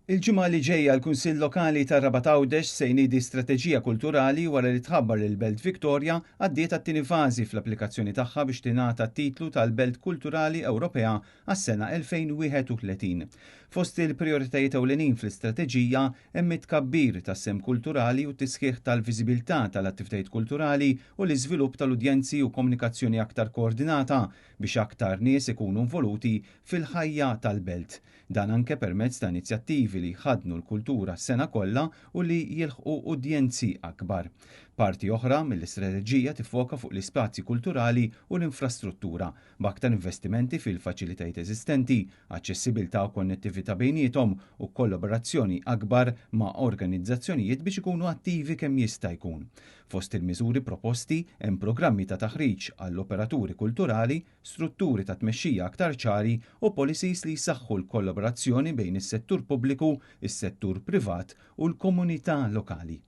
Il-ġimgħa li ġejja l-Kunsill Lokali ta' Rabat Għawdex se jniedi strateġija kulturali wara li tħabbar lil Belt Victoria għaddiet għat-tieni fażi fl-applikazzjoni tagħha biex tingħata t-titlu tal-Belt Kulturali Ewropea għas-sena 2031. Fost il-prijoritajiet ewlenin fl-istrateġija hemm it-tkabbir tas-sem kulturali u t-tisħiħ tal-viżibilità tal-attivitajiet kulturali u l-iżvilupp tal-udjenzi u komunikazzjoni aktar koordinata biex aktar nies ikunu involuti fil-ħajja tal-belt. Dan anke permezz ta' inizjattivi li jħadnu l-kultura s-sena kollha u li jilħqu udjenzi akbar. Parti oħra mill-istrateġija tiffoka fuq l-ispazji kulturali u l-infrastruttura b'aktar investimenti fil-faċilitajiet eżistenti, aċċessibilità u konnettività bejniethom u kollaborazzjoni akbar ma' organizzazzjonijiet biex ikunu attivi kemm jista' jkun. Fost il-miżuri proposti hemm programmi ta' taħriġ għall-operaturi kulturali, strutturi ta' tmexxija aktar ċari u policies li jsaħħu l-kollaborazzjoni bejn is-settur pubbliku, is-settur privat u l-komunità lokali.